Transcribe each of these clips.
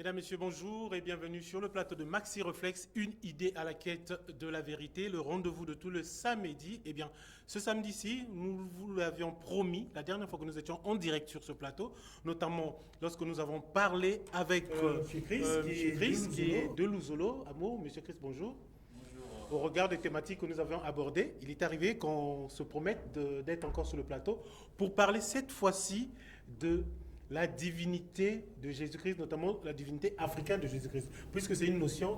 Mesdames, Messieurs, bonjour et bienvenue sur le plateau de Maxi Reflex, une idée à la quête de la vérité, le rendez-vous de tout le samedi. Eh bien, ce samedi-ci, nous vous l'avions promis, la dernière fois que nous étions en direct sur ce plateau, notamment lorsque nous avons parlé avec M. Chris, qui est de Louzolo. Amour, M. Chris, bonjour. Au regard des thématiques que nous avions abordées, il est arrivé qu'on se promette d'être encore sur le plateau pour parler cette fois-ci de la divinité de Jésus-Christ, notamment la divinité africaine de Jésus-Christ, puisque c'est une notion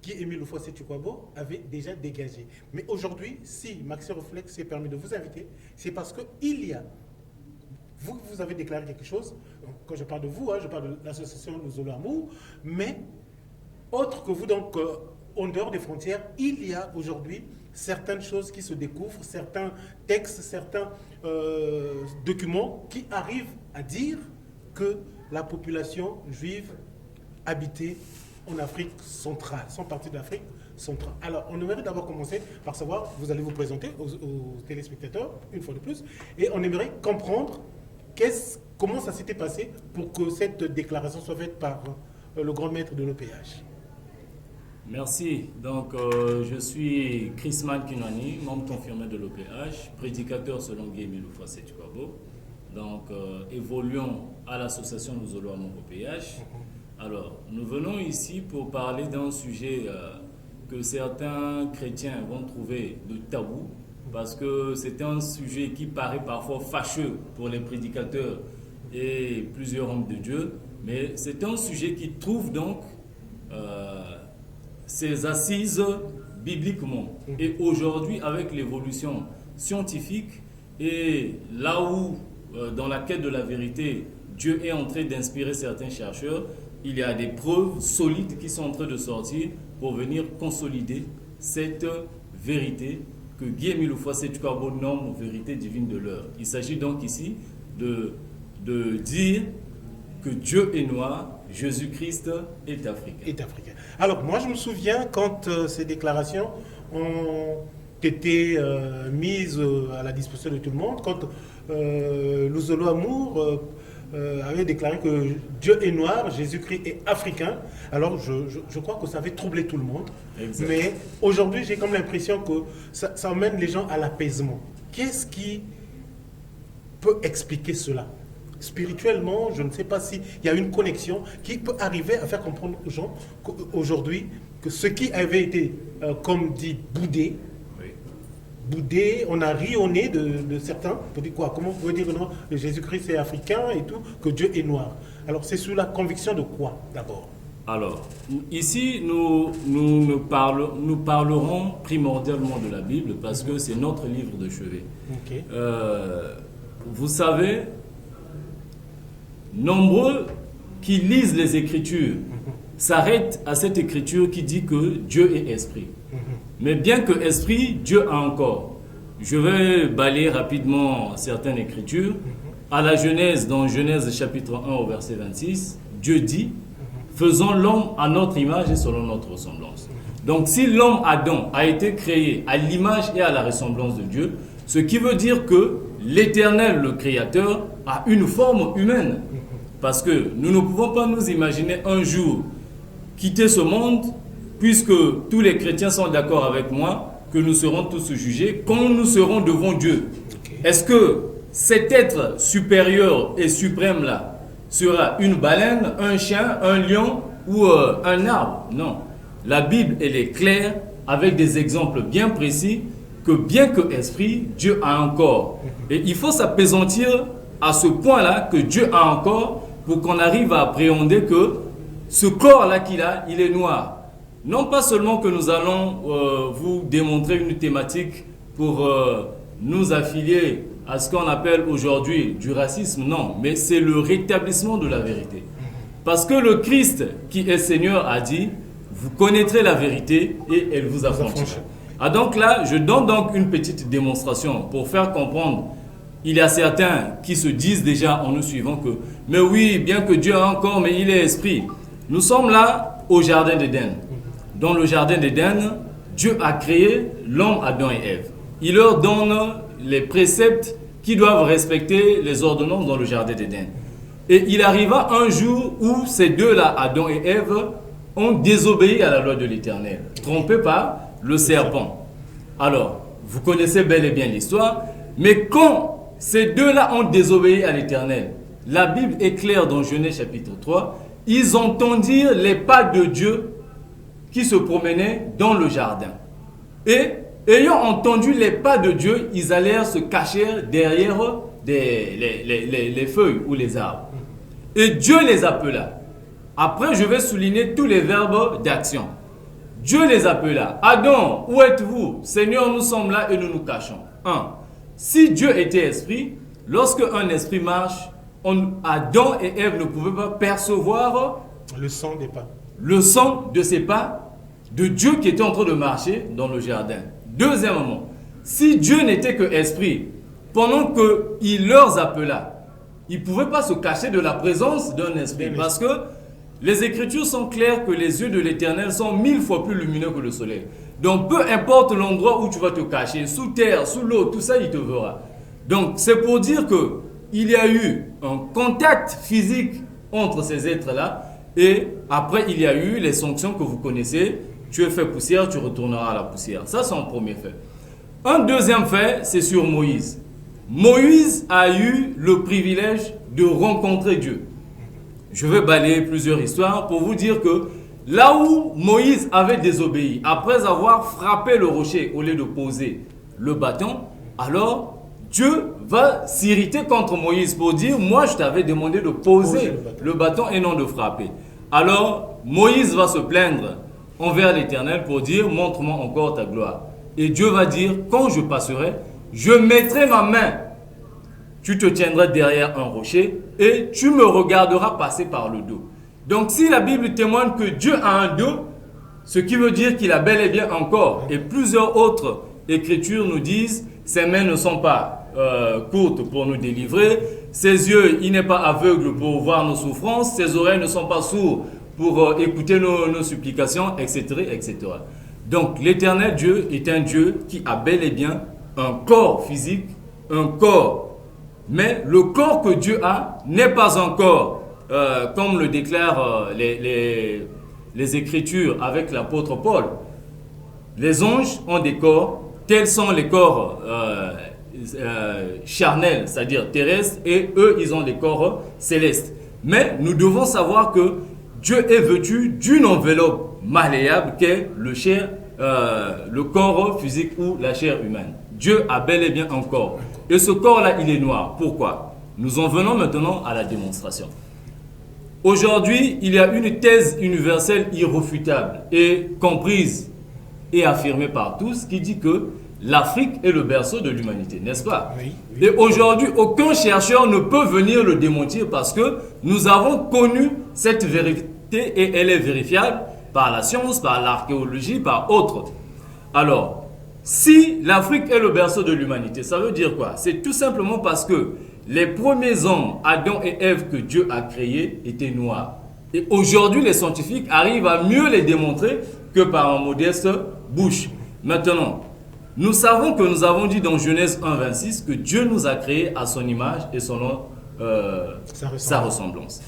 qui Émile Ofossé-Tukwabo avait déjà dégagée. Mais aujourd'hui, si Maxi Reflex s'est permis de vous inviter, c'est parce qu'il y a, vous avez déclaré quelque chose, quand je parle de vous, je parle de l'association Louzolo Amour, mais autre que vous, donc, en dehors des frontières, il y a aujourd'hui certaines choses qui se découvrent, certains textes, certains documents qui arrivent à dire que la population juive habitait en Afrique centrale, sont partis d'Afrique centrale. Alors, on aimerait d'abord commencer par savoir, vous allez vous présenter aux téléspectateurs, une fois de plus, et on aimerait comprendre comment ça s'était passé pour que cette déclaration soit faite par le grand maître de l'OPH. Merci. Donc, je suis Chrisman Kinwani, membre confirmé de l'OPH, prédicateur selon Émile Ofossé-Tukwabo. Donc, évoluons à l'association Louzolo Amour OPH. Alors, nous venons ici pour parler d'un sujet que certains chrétiens vont trouver de tabou, parce que c'est un sujet qui paraît parfois fâcheux pour les prédicateurs et plusieurs hommes de Dieu, mais c'est un sujet qui trouve donc ses assises bibliquement. Et aujourd'hui, avec l'évolution scientifique et là où, dans la quête de la vérité, Dieu est en train d'inspirer certains chercheurs, il y a des preuves solides qui sont en train de sortir pour venir consolider cette vérité que Émile Ofossé-Tukwabo nomme vérité divine de l'heure. Il s'agit donc ici de dire que Dieu est noir, Jésus-Christ est africain. Alors, moi, je me souviens quand ces déclarations ont été mises à la disposition de tout le monde, quand Louzolo Amour avait déclaré que Dieu est noir, Jésus-Christ est africain. Alors, je crois que ça avait troublé tout le monde. Exact. Mais aujourd'hui, j'ai comme l'impression que ça emmène les gens à l'apaisement. Qu'est-ce qui peut expliquer cela ? Spirituellement, je ne sais pas s'il y a une connexion qui peut arriver à faire comprendre aux gens qu'aujourd'hui, que ce qui avait été, comme dit, boudé, on a ri au nez de certains, pour dire quoi? Comment vous pouvez dire que non, Jésus-Christ est africain et tout, que Dieu est noir? Alors c'est sous la conviction de quoi d'abord? Alors, ici, nous parlerons primordialement de la Bible parce que c'est notre livre de chevet. Okay. Vous savez, nombreux qui lisent les Écritures s'arrêtent à cette écriture qui dit que Dieu est esprit. Mais bien que esprit, Dieu a encore. Je vais balayer rapidement certaines écritures. À la Genèse, dans Genèse chapitre 1 au verset 26, Dieu dit « Faisons l'homme à notre image et selon notre ressemblance ». Donc si l'homme Adam a été créé à l'image et à la ressemblance de Dieu, ce qui veut dire que l'Éternel, le Créateur, a une forme humaine. Parce que nous ne pouvons pas nous imaginer un jour quitter ce monde, puisque tous les chrétiens sont d'accord avec moi, que nous serons tous jugés quand nous serons devant Dieu. Okay. Est-ce que cet être supérieur et suprême là sera une baleine, un chien, un lion ou un arbre? Non. La Bible, elle est claire, avec des exemples bien précis, que bien que esprit, Dieu a un corps. Et il faut s'appesantir à ce point-là que Dieu a un corps pour qu'on arrive à appréhender que ce corps-là qu'il a, il est noir. Non pas seulement que nous allons vous démontrer une thématique pour nous affilier à ce qu'on appelle aujourd'hui du racisme, non, mais c'est le rétablissement de la vérité. Parce que le Christ qui est Seigneur a dit, vous connaîtrez la vérité et elle vous affranchira. Ah donc là, je donne donc une petite démonstration pour faire comprendre. Il y a certains qui se disent déjà en nous suivant que, mais oui, bien que Dieu a un corps, mais il est esprit. Nous sommes là au jardin d'Éden. Dans le jardin d'Éden, Dieu a créé l'homme, Adam et Ève. Il leur donne les préceptes qui doivent respecter les ordonnances dans le jardin d'Éden. Et il arriva un jour où ces deux-là, Adam et Ève, ont désobéi à la loi de l'Éternel, trompés par le serpent. Alors, vous connaissez bel et bien l'histoire, mais quand ces deux-là ont désobéi à l'Éternel, la Bible est claire dans Genèse chapitre 3, ils entendirent les pas de Dieu qui se promenaient dans le jardin. Et ayant entendu les pas de Dieu, ils allèrent se cacher derrière les feuilles ou les arbres. Et Dieu les appela. Après, je vais souligner tous les verbes d'action. Dieu les appela. Adam, où êtes-vous? Seigneur, nous sommes là et nous nous cachons. 1. Si Dieu était esprit, lorsque un esprit marche, Adam et Ève ne pouvaient pas percevoir le son des pas. Le son de ses pas de Dieu qui était en train de marcher dans le jardin. Deuxièmement, si Dieu n'était que esprit, pendant qu'il leur appela, ils ne pouvaient pas se cacher de la présence d'un esprit. Parce que les Écritures sont claires que les yeux de l'Éternel sont 1000 fois plus lumineux que le soleil. Donc peu importe l'endroit où tu vas te cacher, sous terre, sous l'eau, tout ça, il te verra. Donc c'est pour dire qu'il y a eu un contact physique entre ces êtres-là. Et après, il y a eu les sanctions que vous connaissez. Tu es fait poussière, tu retourneras à la poussière. Ça, c'est un premier fait. Un deuxième fait, c'est sur Moïse. Moïse a eu le privilège de rencontrer Dieu. Je vais balayer plusieurs histoires pour vous dire que là où Moïse avait désobéi, après avoir frappé le rocher au lieu de poser le bâton, alors Dieu va s'irriter contre Moïse pour dire « Moi, je t'avais demandé de poser le bâton et non de frapper. » Alors, Moïse va se plaindre envers l'Éternel pour dire « Montre-moi encore ta gloire. » Et Dieu va dire « Quand je passerai, je mettrai ma main. Tu te tiendras derrière un rocher et tu me regarderas passer par le dos. » Donc, si la Bible témoigne que Dieu a un dos, ce qui veut dire qu'il a bel et bien un corps. Et plusieurs autres écritures nous disent « Ses mains ne sont pas courtes pour nous délivrer. Ses yeux, il n'est pas aveugle pour voir nos souffrances. Ses oreilles ne sont pas sourdes pour écouter nos supplications, etc., etc. » Donc, l'Éternel Dieu est un Dieu qui a bel et bien un corps physique, un corps. Mais le corps que Dieu a n'est pas un corps, comme le déclarent les Écritures avec l'apôtre Paul. Les anges ont des corps, tels sont les corps charnels, c'est-à-dire terrestres, et eux, ils ont des corps célestes. Mais nous devons savoir que Dieu est vêtu d'une enveloppe malléable qu'est le corps physique ou la chair humaine. Dieu a bel et bien un corps. Et ce corps-là, il est noir. Pourquoi? Nous en venons maintenant à la démonstration. Aujourd'hui, il y a une thèse universelle irréfutable et comprise et affirmée par tous qui dit que l'Afrique est le berceau de l'humanité, n'est-ce pas? Oui. Et aujourd'hui, aucun chercheur ne peut venir le démentir parce que nous avons connu cette vérité et elle est vérifiable par la science, par l'archéologie, par autres. Alors, si l'Afrique est le berceau de l'humanité, ça veut dire quoi? C'est tout simplement parce que les premiers hommes, Adam et Ève, que Dieu a créés, étaient noirs. Et aujourd'hui, les scientifiques arrivent à mieux les démontrer que par un modeste bouche. Maintenant, nous savons que nous avons dit dans Genèse 1,26 que Dieu nous a créés à son image et sa ressemblance.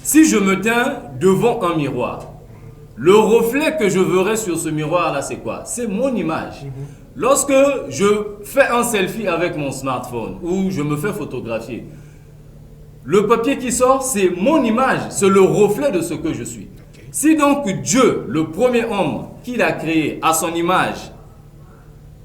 Si je me tiens devant un miroir, le reflet que je verrai sur ce miroir-là, c'est quoi? C'est mon image. Lorsque je fais un selfie avec mon smartphone ou je me fais photographier, le papier qui sort, c'est mon image, c'est le reflet de ce que je suis. Si donc Dieu, le premier homme qu'il a créé à son image,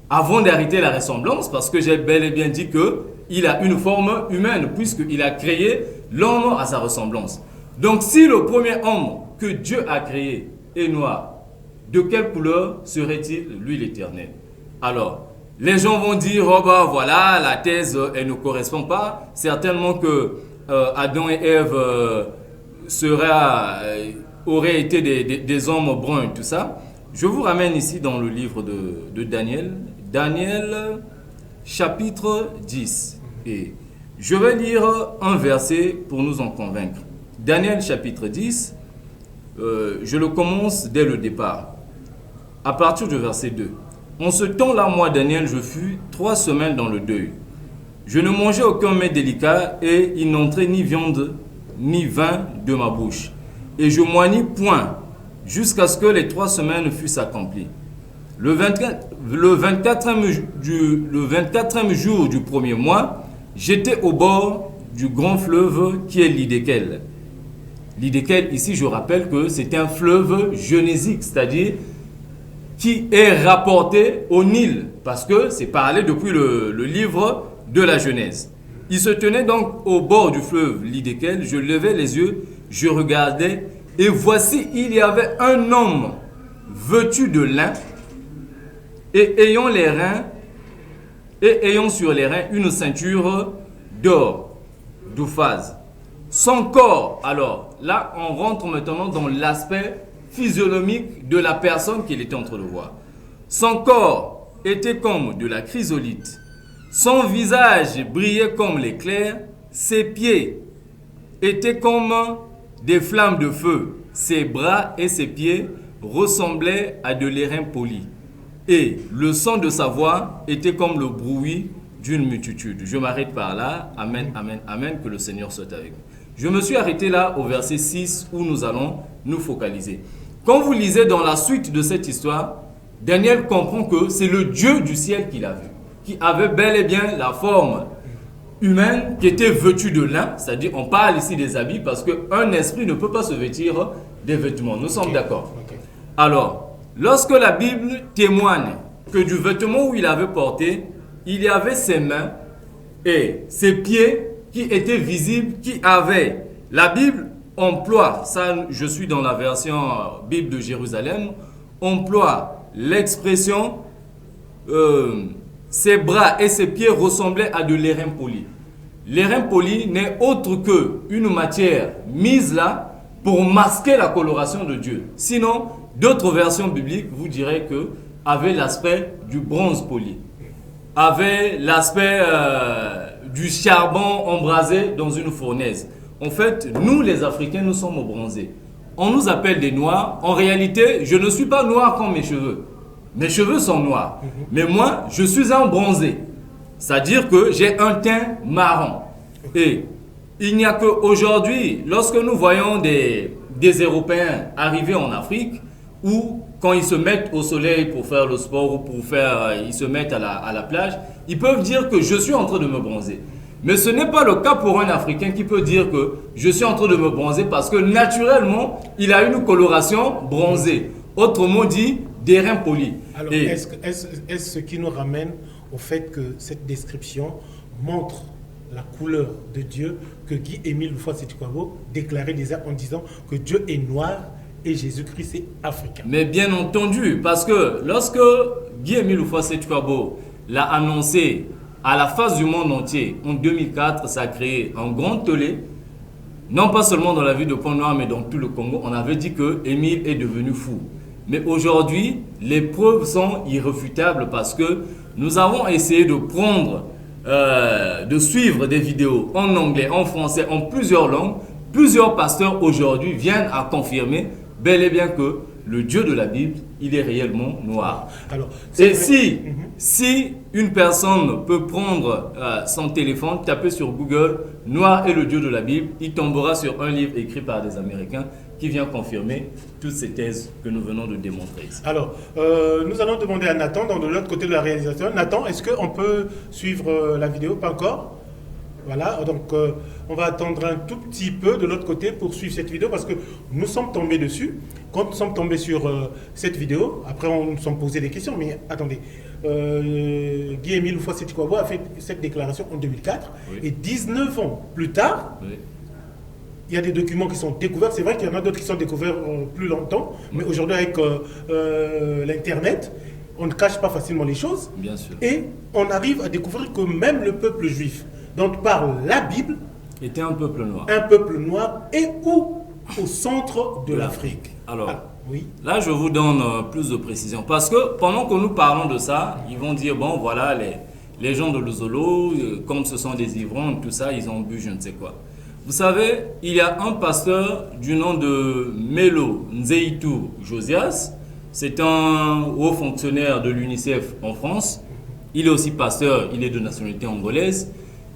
avant d'arrêter la ressemblance, parce que j'ai bel et bien dit qu'il a une forme humaine, puisqu'il a créé l'homme à sa ressemblance. Donc si le premier homme que Dieu a créé est noir, de quelle couleur serait-il, lui, l'Éternel? Alors, les gens vont dire, oh bah voilà, la thèse, elle ne correspond pas. Certainement que Adam et Ève auraient été des hommes bruns, tout ça. Je vous ramène ici dans le livre de Daniel. Daniel, chapitre 10. Et je vais lire un verset pour nous en convaincre. Daniel, chapitre 10, je le commence dès le départ. À partir du verset 2. En ce temps-là, moi, Daniel, je fus 3 semaines dans le deuil. Je ne mangeais aucun mets délicat et il n'entrait ni viande ni vin de ma bouche. Et je m'oignis point, jusqu'à ce que les 3 semaines fussent accomplies. Le 24e jour du premier mois, j'étais au bord du grand fleuve qui est l'Hiddekel. L'Hiddekel, ici, je rappelle que c'est un fleuve génésique, c'est-à-dire qui est rapporté au Nil, parce que c'est parlé depuis le livre de la Genèse. Il se tenait donc au bord du fleuve l'Hiddekel. Je levais les yeux, je regardais, et voici, il y avait un homme vêtu de lin, et ayant sur les reins une ceinture d'or, d'Ouphaz. Son corps, alors, là, on rentre maintenant dans l'aspect physionomique de la personne qu'il était en train de voir. Son corps était comme de la chrysolite. Son visage brillait comme l'éclair. Ses pieds étaient comme des flammes de feu. Ses bras et ses pieds ressemblaient à de l'airain poli. Et le son de sa voix était comme le bruit d'une multitude. Je m'arrête par là. Amen, amen, amen. Que le Seigneur soit avec nous. Je me suis arrêté là au verset 6 où nous allons nous focaliser. Quand vous lisez dans la suite de cette histoire, Daniel comprend que c'est le Dieu du ciel qu'il a vu, qui avait bel et bien la forme humaine, qui était vêtu de lin, c'est-à-dire on parle ici des habits parce qu'un esprit ne peut pas se vêtir des vêtements. Nous sommes d'accord. Alors, lorsque la Bible témoigne que du vêtement où il avait porté, il y avait ses mains et ses pieds qui étaient visibles, qui avaient. La Bible emploie, ça je suis dans la version Bible de Jérusalem, emploie l'expression ses bras et ses pieds ressemblaient à de l'airain poli. L'airain poli n'est autre qu'une matière mise là pour masquer la coloration de Dieu. Sinon, d'autres versions bibliques vous diraient que avait l'aspect du bronze poli, avait l'aspect du charbon embrasé dans une fournaise. En fait, nous les Africains, nous sommes bronzés. On nous appelle des noirs. En réalité, je ne suis pas noir comme mes cheveux. Mes cheveux sont noirs. Mais moi, je suis un bronzé. C'est-à-dire que j'ai un teint marron. Et il n'y a qu'aujourd'hui, lorsque nous voyons des Européens arriver en Afrique, ou quand ils se mettent au soleil pour faire le sport ou ils se mettent à la plage, ils peuvent dire que je suis en train de me bronzer. Mais ce n'est pas le cas pour un Africain qui peut dire que je suis en train de me bronzer parce que naturellement, il a une coloration bronzée. Autrement dit, d'airain poli. Alors, est-ce ce qui nous ramène au fait que cette description montre la couleur de Dieu que Guy-Émile Loufoua-Seti-Kouabo déclarait déjà en disant que Dieu est noir et Jésus-Christ est africain? Mais bien entendu, parce que lorsque Guy-Émile Loufoua-Seti-Kouabo l'a annoncé à la face du monde entier, en 2004, ça a créé un grand tollé, non pas seulement dans la ville de Pont-Noir, mais dans tout le Congo. On avait dit que Émile est devenu fou. Mais aujourd'hui, les preuves sont irréfutables parce que nous avons essayé de prendre, de suivre des vidéos en anglais, en français, en plusieurs langues. Plusieurs pasteurs aujourd'hui viennent à confirmer bel et bien que le Dieu de la Bible, il est réellement noir. Alors, et si une personne peut prendre son téléphone, taper sur Google « Noir est le Dieu de la Bible », il tombera sur un livre écrit par des Américains qui vient confirmer toutes ces thèses que nous venons de démontrer ici. Alors, nous allons demander à Nathan, de l'autre côté de la réalisation. Nathan, est-ce qu'on peut suivre la vidéo? Pas encore? Voilà, donc on va attendre un tout petit peu de l'autre côté pour suivre cette vidéo parce que nous sommes tombés dessus. Quand nous sommes tombés sur cette vidéo, après on nous sommes posé des questions, mais attendez, Guy-Émile Loufoua-Seti-Kouabo a fait cette déclaration en 2004 et 19 ans plus tard, il y a des documents qui sont découverts. C'est vrai qu'il y en a d'autres qui sont découverts plus longtemps, mais aujourd'hui avec l'Internet, on ne cache pas facilement les choses. Bien sûr. Et on arrive à découvrir que même le peuple juif dont parle la Bible était un peuple noir. Un peuple noir et où au centre de l'Afrique. Alors, oui. Là, je vous donne plus de précision. Parce que pendant que nous parlons de ça, ils vont dire, bon, voilà, les gens de Luzolo, comme ce sont des ivrognes, tout ça, ils ont bu je ne sais quoi. Vous savez, il y a un pasteur du nom de Melo Nzeitou Josias. C'est un haut fonctionnaire de l'UNICEF en France. Il est aussi pasteur, il est de nationalité angolaise,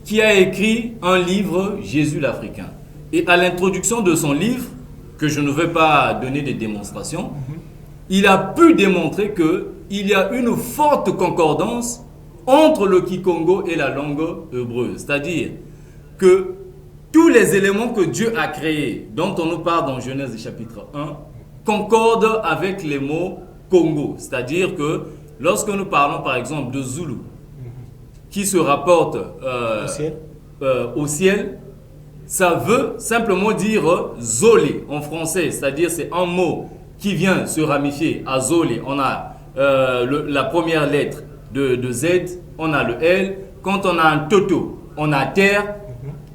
qui a écrit un livre, Jésus l'Africain. Et à l'introduction de son livre, que je ne vais pas donner des démonstrations, il a pu démontrer qu'il y a une forte concordance entre le Kikongo et la langue hébreuse. C'est-à-dire que tous les éléments que Dieu a créés, dont on nous parle dans Genèse chapitre 1, concordent avec les mots Congo. C'est-à-dire que lorsque nous parlons par exemple de Zulu, qui se rapporte au ciel, ça veut simplement dire Zolé en français. C'est-à-dire c'est un mot qui vient se ramifier à Zolé. On a la première lettre de Z, on a le L. Quand on a un Toto, on a terre,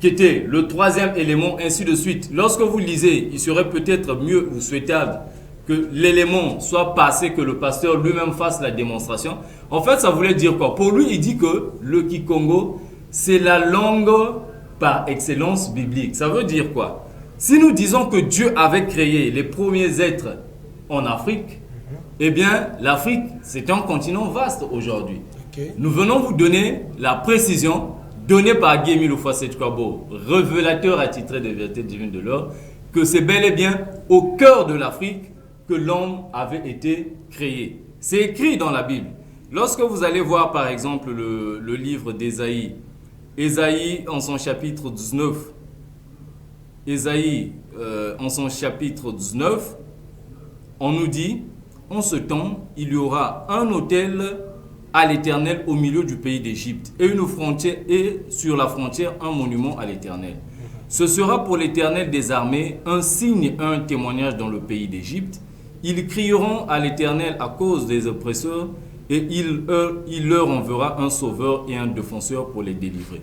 qui était le troisième élément, ainsi de suite. Lorsque vous lisez, il serait peut-être mieux ou souhaitable que l'élément soit passé, que le pasteur lui-même fasse la démonstration. En fait, ça voulait dire quoi? Pour lui, il dit que le Kikongo, c'est la langue par excellence biblique. Ça veut dire quoi? Si nous disons que Dieu avait créé les premiers êtres en Afrique, eh bien, l'Afrique, c'est un continent vaste aujourd'hui. Nous venons vous donner la précision donnée par Guémy Loufouasset-Kwabo, révélateur attitré des vérités divines de l'or, que c'est bel et bien au cœur de l'Afrique que l'homme avait été créé. C'est écrit dans la Bible. Lorsque vous allez voir par exemple le livre d'Ésaïe, Ésaïe en son chapitre 19, Ésaïe en son chapitre 19, on nous dit, en ce temps, il y aura un autel à l'Éternel au milieu du pays d'Égypte et une frontière et sur la frontière un monument à l'Éternel. Ce sera pour l'Éternel des armées un signe, un témoignage dans le pays d'Égypte. Ils crieront à l'Éternel à cause des oppresseurs et il leur enverra un sauveur et un défenseur pour les délivrer.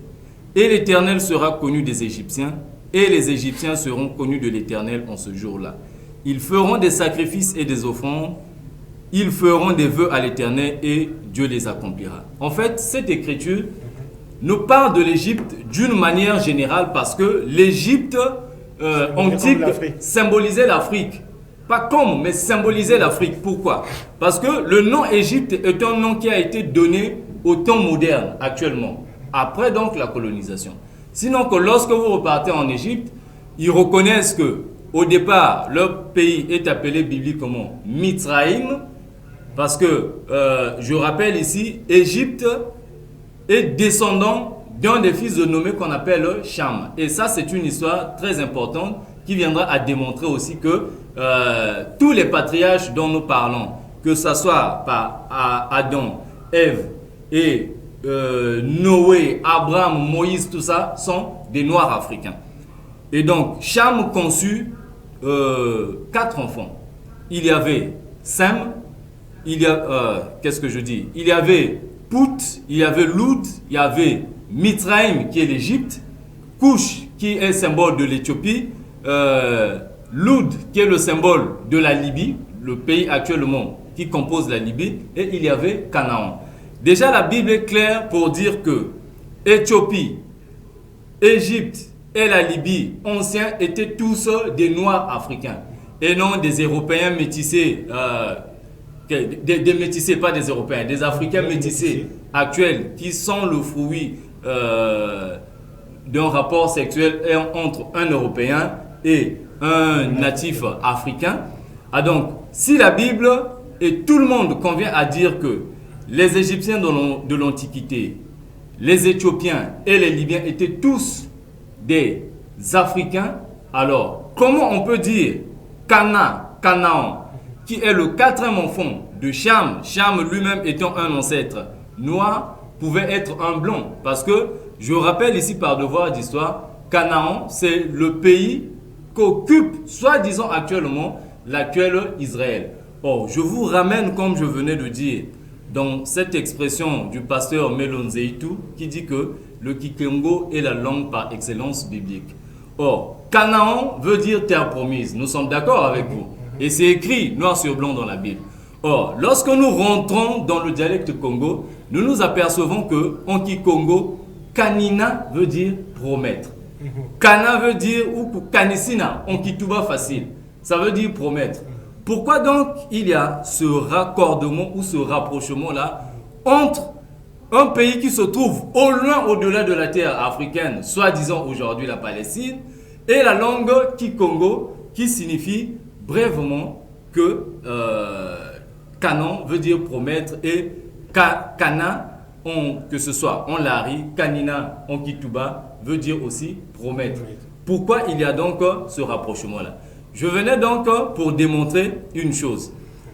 Et l'Éternel sera connu des Égyptiens et les Égyptiens seront connus de l'Éternel en ce jour-là. Ils feront des sacrifices et des offrandes. Ils feront des vœux à l'Éternel et Dieu les accomplira. En fait, cette écriture nous parle de l'Égypte d'une manière générale parce que l'Égypte antique symbolisait l'Afrique. Pas comme, mais symbolisait l'Afrique. Pourquoi? Parce que le nom Égypte est un nom qui a été donné au temps moderne actuellement, après donc la colonisation. Sinon que lorsque vous repartez en Égypte, ils reconnaissent que au départ, leur pays est appelé bibliquement Mitzraïm, parce que, je rappelle ici, Égypte est descendant d'un des fils de nommé qu'on appelle Cham. Et ça, c'est une histoire très importante qui viendra à démontrer aussi que tous les patriarches dont nous parlons, que ce soit par Adam, Ève et Noé, Abraham, Moïse, tout ça, sont des Noirs africains. Et donc, Cham conçut 4 enfants. Il y avait Sem, il y avait Pout, il y avait Loud, il y avait Mitzraïm qui est l'Égypte, Cush qui est symbole de l'Éthiopie, Loud qui est le symbole de la Libye, le pays actuellement qui compose la Libye, et il y avait Canaan. Déjà la Bible est claire pour dire que Éthiopie, Égypte et la Libye anciens étaient tous des Noirs africains et non des Européens métissés, des métissés, pas des Européens, des Africains métissés actuels qui sont le fruit d'un rapport sexuel entre un Européen et un natif africain. Ah donc, si la Bible et tout le monde convient à dire que les Égyptiens de l'Antiquité, les Éthiopiens et les Libyens étaient tous des Africains, alors comment on peut dire Canaan, qui est le 4e enfant de Cham, Cham lui-même étant un ancêtre noir, pouvait être un blanc? Parce que, je rappelle ici par devoir d'histoire, Canaan, c'est le pays qu'occupe, soi-disant actuellement, l'actuel Israël. Or, je vous ramène, comme je venais de dire, dans cette expression du pasteur Melonzeitou, qui dit que le Kikongo est la langue par excellence biblique. Or, Canaan veut dire terre promise. Nous sommes d'accord avec vous. Et c'est écrit noir sur blanc dans la Bible. Or, lorsque nous rentrons dans le dialecte Congo, nous nous apercevons que en Kikongo, Kanina veut dire promettre. Kana veut dire, ou Kanisina, en Kituba facile, ça veut dire promettre. Pourquoi donc il y a ce raccordement ou ce rapprochement-là entre un pays qui se trouve au loin, au-delà de la terre africaine, soi-disant aujourd'hui la Palestine, et la langue Kikongo qui signifie brièvement que Kanan veut dire promettre et Kana, que ce soit en Lari, Kanina en Kituba, veut dire aussi promettre. Pourquoi il y a donc ce rapprochement-là? Je venais donc pour démontrer une chose.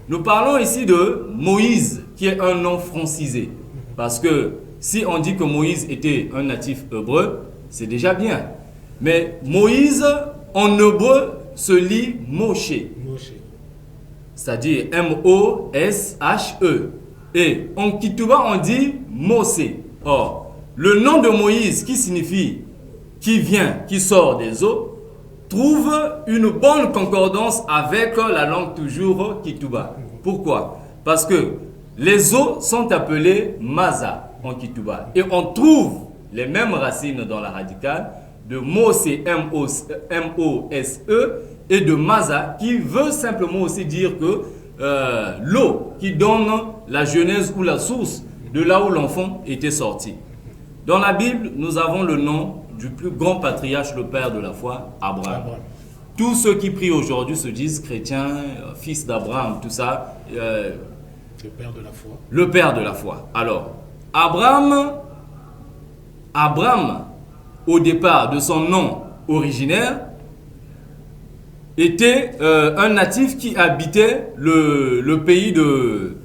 Nous parlons ici de Moïse, qui est un nom francisé. Parce que si on dit que Moïse était un natif hébreu, c'est déjà bien. Mais Moïse, en hébreu, se lit Moshe. C'est-à-dire M-O-S-H-E. Et en Kituba, on dit Mose. Or, le nom de Moïse, qui signifie qui vient, qui sort des eaux, trouve une bonne concordance avec la langue toujours Kituba. Pourquoi? Parce que les eaux sont appelées Maza en Kituba. Et on trouve les mêmes racines dans la radicale de Mose, M-O-S-E, et de Maza, qui veut simplement aussi dire que l'eau qui donne la genèse ou la source de là où l'enfant était sorti. Dans la Bible, nous avons le nom du plus grand patriarche, le père de la foi, Abraham. Tous ceux qui prient aujourd'hui se disent chrétiens, fils d'Abraham, tout ça. Le père de la foi. Le père de la foi. Alors, Abraham, au départ de son nom originaire, était un natif qui habitait le pays de...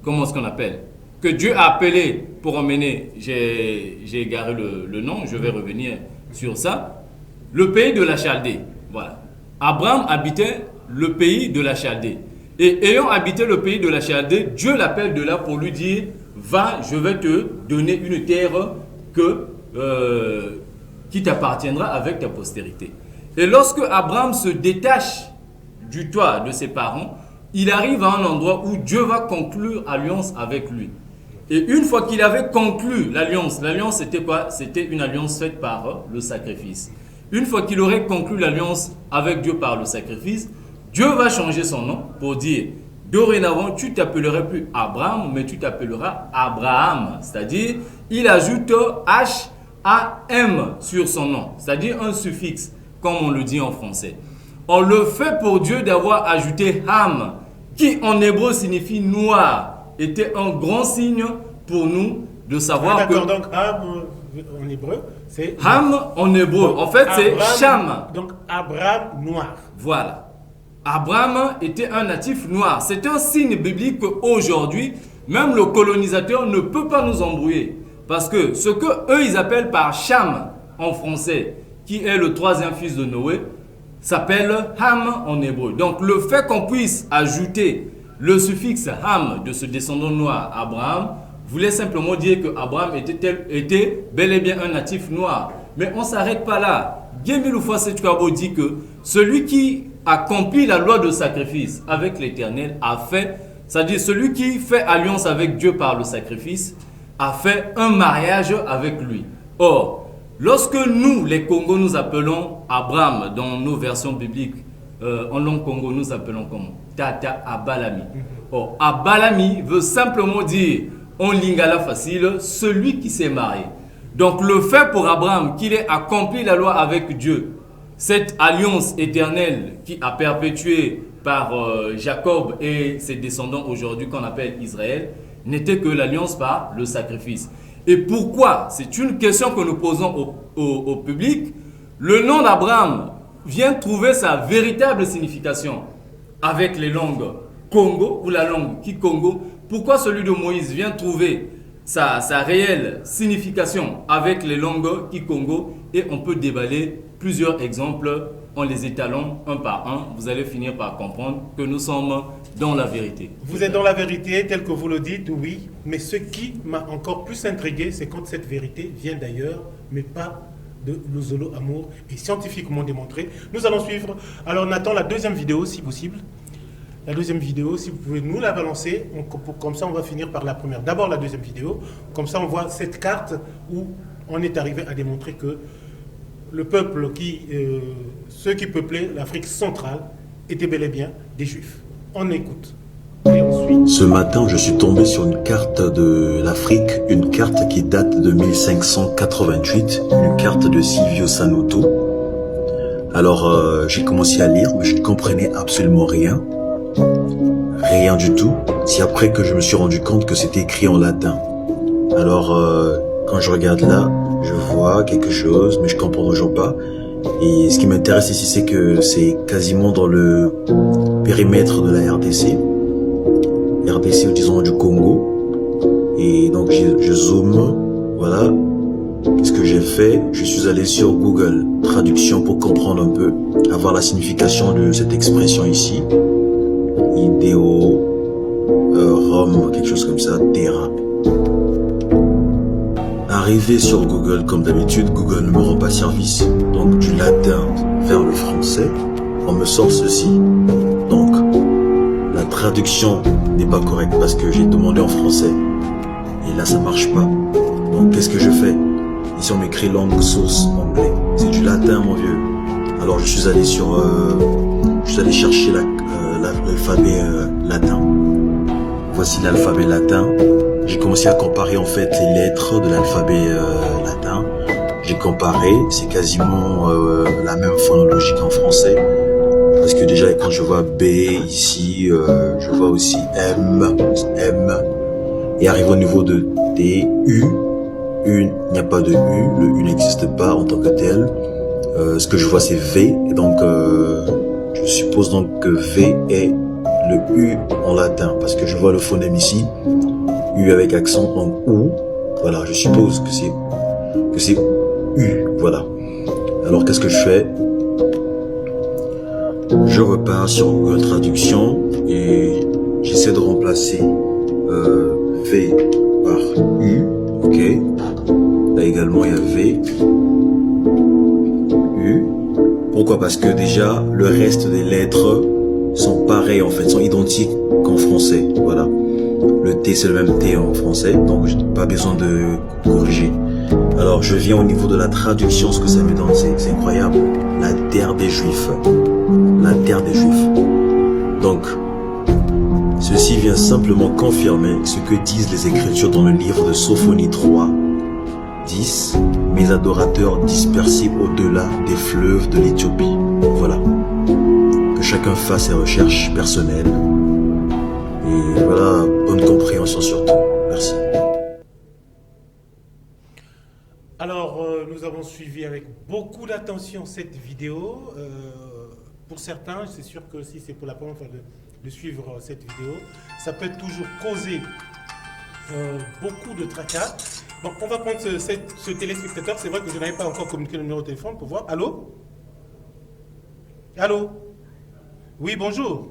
Comment est-ce qu'on appelle? Que Dieu a appelé pour emmener, j'ai égaré le nom, je vais revenir sur ça, le pays de la Chaldée. Voilà. Abraham habitait le pays de la Chaldée. Et ayant habité le pays de la Chaldée, Dieu l'appelle de là pour lui dire, va, je vais te donner une terre qui t'appartiendra avec ta postérité. Et lorsque Abraham se détache du toit de ses parents, il arrive à un endroit où Dieu va conclure alliance avec lui. Et une fois qu'il avait conclu l'alliance c'était quoi? C'était une alliance faite par le sacrifice. Une fois qu'il aurait conclu l'alliance avec Dieu par le sacrifice, Dieu va changer son nom pour dire, dorénavant, tu t'appelleras plus Abraham, mais tu t'appelleras Abraham. C'est-à-dire, il ajoute H-A-M sur son nom, c'est-à-dire un suffixe, comme on le dit en français. On le fait pour Dieu d'avoir ajouté Ham, qui en hébreu signifie noir, était un grand signe pour nous de savoir que... donc Ham en hébreu, c'est... Ham en hébreu, en fait c'est Cham. Donc Abraham noir. Voilà. Abraham était un natif noir. C'est un signe biblique qu'aujourd'hui, même le colonisateur ne peut pas nous embrouiller. Parce que ce que eux ils appellent par Cham en français, qui est le troisième fils de Noé, s'appelle Ham en hébreu. Donc le fait qu'on puisse ajouter le suffixe Ham de ce descendant noir Abraham voulait simplement dire que Abraham était bel et bien un natif noir. Mais on ne s'arrête pas là. Gemiloufa Setchkabo dit que celui qui accomplit la loi de sacrifice avec l'Éternel a fait, c'est-à-dire celui qui fait alliance avec Dieu par le sacrifice, a fait un mariage avec lui. Or, lorsque nous, les Congos, nous appelons Abraham dans nos versions bibliques, en langue Congo, nous appelons comment? Tata Abalami. Or, Abalami veut simplement dire, en lingala facile, celui qui s'est marié. Donc, le fait pour Abraham qu'il ait accompli la loi avec Dieu, cette alliance éternelle qui a perpétué par Jacob et ses descendants aujourd'hui qu'on appelle Israël, n'était que l'alliance par le sacrifice. Et pourquoi? C'est une question que nous posons au public. Le nom d'Abraham vient trouver sa véritable signification avec les langues Congo ou la langue Kikongo. Pourquoi celui de Moïse vient trouver sa réelle signification avec les langues Kikongo? Et on peut déballer plusieurs exemples en les étalant un par un. Vous allez finir par comprendre que nous sommes dans la vérité. Vous êtes dans la vérité, tel que vous le dites, oui. Mais ce qui m'a encore plus intrigué, c'est quand cette vérité vient d'ailleurs, mais pas de Luzolo Amour, et scientifiquement démontré. Nous allons suivre. Alors on attend la deuxième vidéo, si possible. La deuxième vidéo, si vous pouvez nous la balancer, comme ça on va finir par la première. D'abord la deuxième vidéo, comme ça on voit cette carte où on est arrivé à démontrer que le peuple ceux qui peuplaient l'Afrique centrale étaient bel et bien des Juifs. On écoute. Et ensuite... Ce matin, je suis tombé sur une carte de l'Afrique, une carte qui date de 1588, une carte de Silvio Sanuto. Alors j'ai commencé à lire, mais je ne comprenais absolument rien. Rien du tout. C'est après que je me suis rendu compte que c'était écrit en latin. Alors quand je regarde là, je vois quelque chose, mais je comprends toujours pas. Et ce qui m'intéresse ici, c'est que c'est quasiment dans le périmètre de la RDC, ou disons du Congo. Et donc je zoome, voilà. Qu'est-ce que j'ai fait? Je suis allé sur Google Traduction pour comprendre un peu, avoir la signification de cette expression ici. Idéo, Rome, quelque chose comme ça, Terra. Arrivé sur Google, comme d'habitude, Google ne me rend pas service. Donc du latin vers le français, on me sort ceci. Donc la traduction n'est pas correcte parce que j'ai demandé en français. Et là ça marche pas. Donc qu'est-ce que je fais? Ici on m'écrit langue source anglais. C'est du latin mon vieux. Alors je suis allé chercher l'alphabet latin. Voici l'alphabet latin. J'ai commencé à comparer en fait les lettres de l'alphabet latin. J'ai comparé, c'est quasiment la même phonologie qu'en français. Parce que déjà quand je vois B ici, je vois aussi M. Et arrive au niveau de D, U. Il n'y a pas de U, le U n'existe pas en tant que tel. Ce que je vois c'est V, et donc je suppose donc que V est le U en latin, parce que je vois le phonème ici, U avec accent, donc OU, voilà, je suppose que c'est U, voilà. Alors qu'est-ce que je fais? Je repars sur Google Traduction et j'essaie de remplacer V par U, ok. Là également il y a V, U. Pourquoi? Parce que déjà le reste des lettres sont pareils en fait, sont identiques qu'en français, voilà. Le T c'est le même T en français, donc je n'ai pas besoin de corriger. Alors je viens au niveau de la traduction, ce que ça me donne, c'est incroyable. La terre des Juifs. La terre des Juifs. Donc, ceci vient simplement confirmer ce que disent les Écritures dans le livre de Sophonie 3, 10, mes adorateurs dispersés au-delà des fleuves de l'Éthiopie. Voilà. Que chacun fasse ses recherches personnelles. Et voilà, bonne compréhension surtout. Merci. Alors, nous avons suivi avec beaucoup d'attention cette vidéo. Pour certains, c'est sûr que si c'est pour la première fois de suivre cette vidéo, ça peut toujours causer beaucoup de tracas. Donc, on va prendre ce téléspectateur. C'est vrai que je n'avais pas encore communiqué le numéro de téléphone pour voir. Allô? Allô? Oui, bonjour.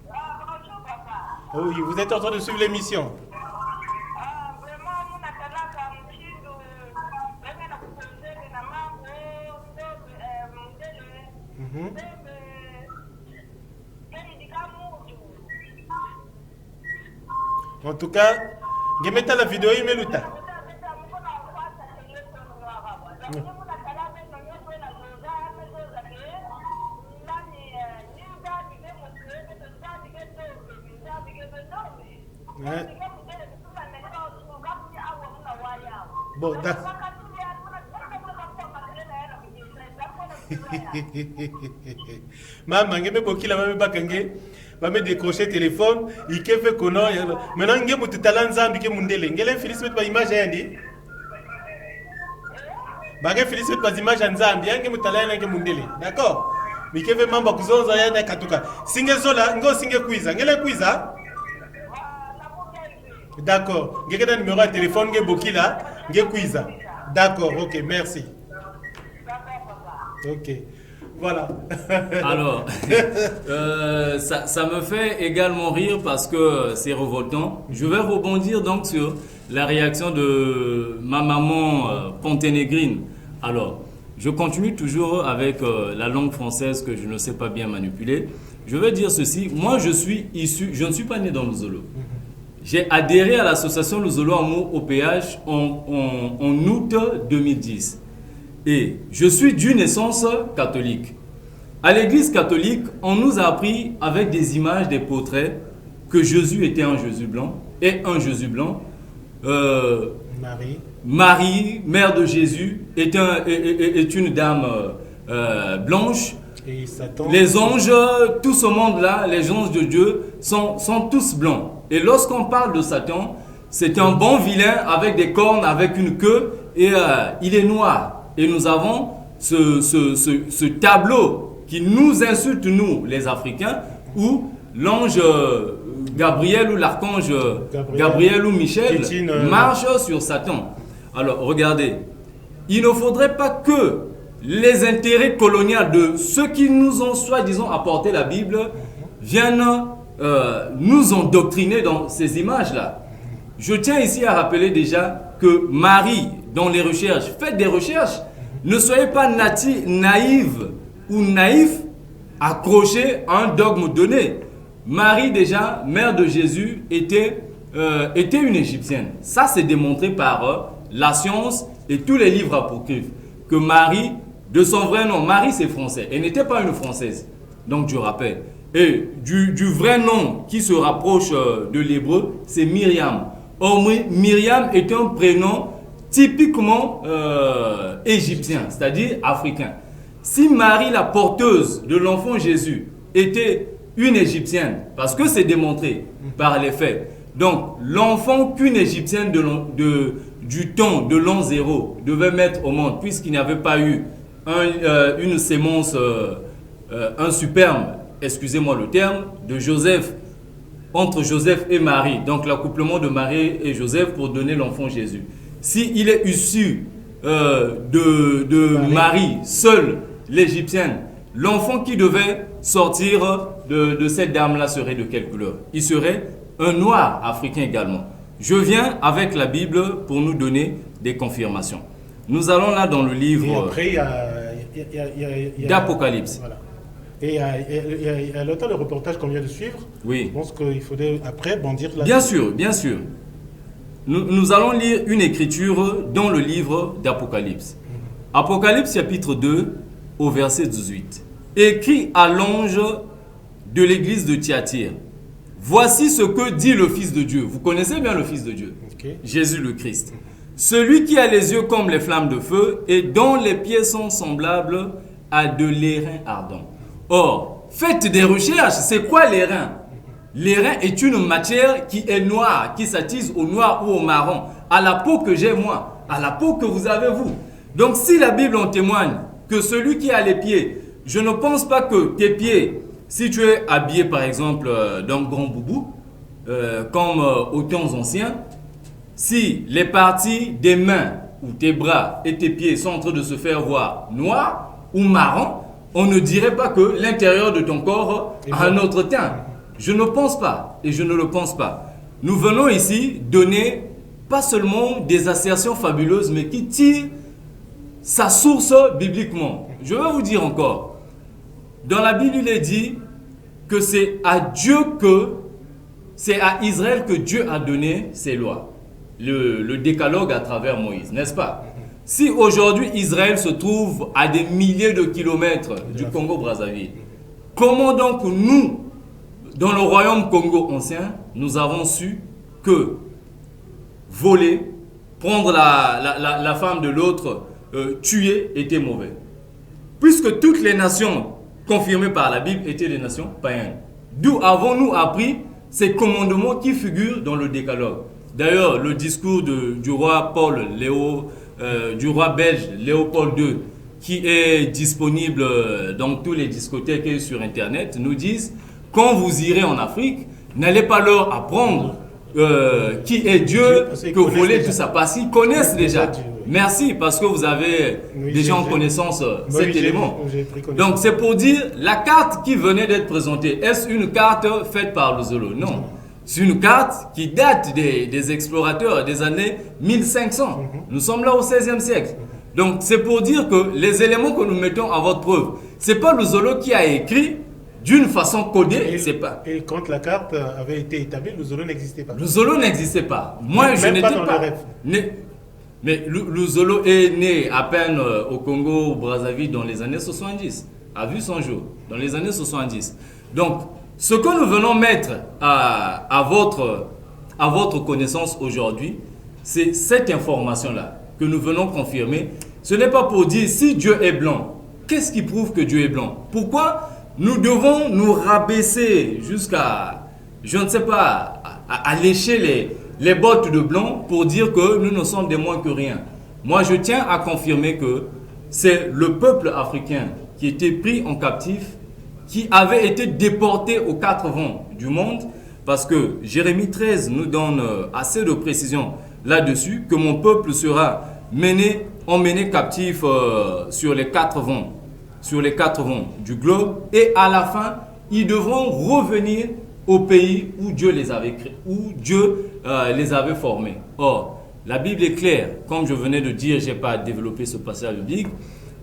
Bonjour, papa. Oui, vous êtes en train de suivre l'émission. En tout cas, je vais mettre la vidéo et je vais bon, maman, je vais beaucoup la même bakange, va me décrocher téléphone, il fait qu'on a maintenant je vais tout talent zambi que mundele, ngelen Félix met pas image yandi. Bagay Félix met pas image en zambi, yange mutalana que mundele. D'accord? Mais que fait mamba kuzonza yana katuka. Singe zola, ngo singe quiza, ngelen quiza. D'accord. Ngeke da numéro de téléphone nge bokila, nge quiza. D'accord, OK, merci. OK. Voilà. Alors, ça me fait également rire parce que c'est révoltant. Je vais rebondir donc sur la réaction de ma maman ponténégrine. Alors, je continue toujours avec la langue française que je ne sais pas bien manipuler. Je vais dire ceci. Moi, je ne suis pas né dans le Zolo. J'ai adhéré à l'association Luzolo Amour au péage en août 2010. Et je suis d'une naissance catholique. À l'église catholique, on nous a appris avec des images, des portraits, que Jésus était un Jésus blanc et un Jésus blanc. Marie, mère de Jésus, est une dame blanche. Et Satan, Les anges, tout ce monde-là, les anges de Dieu, sont tous blancs. Et lorsqu'on parle de Satan, c'est un bon vilain avec des cornes, avec une queue, et il est noir. Et nous avons ce tableau qui nous insulte, nous, les Africains, où l'ange Gabriel ou l'archange Gabriel ou Michel marche sur Satan. Alors, regardez, il ne faudrait pas que les intérêts coloniaux de ceux qui nous ont soi-disant apporté la Bible viennent nous endoctriner dans ces images-là. Je tiens ici à rappeler déjà que Marie, dans les recherches, faites des recherches. Ne soyez pas naïve ou naïf, accroché à un dogme donné. Marie, déjà, mère de Jésus, était une Égyptienne. Ça, c'est démontré par la science et tous les livres apocryphes. Que Marie, de son vrai nom, Marie c'est français, elle n'était pas une Française. Donc, je rappelle. Et du vrai nom qui se rapproche de l'hébreu, c'est Myriam. Or, Myriam est un prénom typiquement égyptien, c'est-à-dire africain. Si Marie, la porteuse de l'enfant Jésus, était une égyptienne, parce que c'est démontré par les faits, donc l'enfant qu'une égyptienne du temps de l'an 0 devait mettre au monde, puisqu'il n'y avait pas eu une sémence, un superbe, excusez-moi le terme, de Joseph, entre Joseph et Marie, donc l'accouplement de Marie et Joseph pour donner l'enfant Jésus. S'il est issu de Marie, seule l'égyptienne, l'enfant qui devait sortir de cette dame-là serait de quelle couleur? Il serait un noir africain également. Je viens avec la Bible pour nous donner des confirmations. Nous allons là dans le livre d'Apocalypse. Voilà. Et il y a longtemps le reportage qu'on vient de suivre. Oui. Je pense qu'il faudrait après bondir là. Bien sûr, bien sûr. Nous allons lire une écriture dans le livre d'Apocalypse. Apocalypse chapitre 2 au verset 18. Écrit à l'ange de l'église de Thyatire. Voici ce que dit le Fils de Dieu. Vous connaissez bien le Fils de Dieu. Okay. Jésus le Christ. Celui qui a les yeux comme les flammes de feu et dont les pieds sont semblables à de l'airain ardent. Or, faites des recherches. C'est quoi l'airain? L'airain est une matière qui est noire, qui s'attise au noir ou au marron, à la peau que j'ai moi, à la peau que vous avez vous. Donc si la Bible en témoigne que celui qui a les pieds, je ne pense pas que tes pieds, si tu es habillé par exemple d'un grand boubou, comme aux temps anciens, si les parties des mains ou tes bras et tes pieds sont en train de se faire voir noir ou marron, on ne dirait pas que l'intérieur de ton corps a un autre teint. Je ne pense pas et je ne le pense pas. Nous venons ici donner pas seulement des assertions fabuleuses, mais qui tirent sa source bibliquement. Je vais vous dire encore. Dans la Bible, il est dit que c'est à Israël que Dieu a donné ses lois. Le décalogue à travers Moïse, n'est-ce pas? Si aujourd'hui Israël se trouve à des milliers de kilomètres du Congo-Brazzaville, comment donc nous, dans le royaume Congo ancien, nous avons su que voler, prendre la femme de l'autre, tuer était mauvais? Puisque toutes les nations confirmées par la Bible étaient des nations païennes. D'où avons-nous appris ces commandements qui figurent dans le décalogue? D'ailleurs, le discours du roi du roi belge Léopold II, qui est disponible dans tous les discothèques et sur Internet, nous disent: quand vous irez en Afrique, n'allez pas leur apprendre qui est Dieu, que voler tout ça, parce qu'ils connaissent déjà. Merci, parce que vous avez déjà en connaissance cet élément. Donc c'est pour dire, la carte qui venait d'être présentée, est-ce une carte faite par le Zolo? Non. C'est une carte qui date des explorateurs des années 1500. Nous sommes là au XVIe siècle. Donc c'est pour dire que les éléments que nous mettons à votre preuve, c'est pas le Zolo qui a écrit d'une façon codée, c'est pas. Et quand la carte avait été établie, le Zolo n'existait pas. Le Zolo n'existait pas. Moi, je n'étais pas. Mais le Zolo est né à peine au Congo, au Brazzaville, dans les années 70. A vu son jour, dans les années 70. Donc, ce que nous venons mettre à votre connaissance aujourd'hui, c'est cette information-là que nous venons confirmer. Ce n'est pas pour dire si Dieu est blanc, qu'est-ce qui prouve que Dieu est blanc? Pourquoi nous devons nous rabaisser jusqu'à, je ne sais pas, à lécher les bottes de blanc pour dire que nous ne sommes des moins que rien? Moi, je tiens à confirmer que c'est le peuple africain qui était pris en captif, qui avait été déporté aux quatre vents du monde, parce que Jérémie 13 nous donne assez de précisions là-dessus, que mon peuple sera emmené captif sur les quatre vents du globe, et à la fin, ils devront revenir au pays où Dieu les avait créés, où Dieu les avait formés. Or, la Bible est claire, comme je venais de dire, je n'ai pas développé ce passage biblique,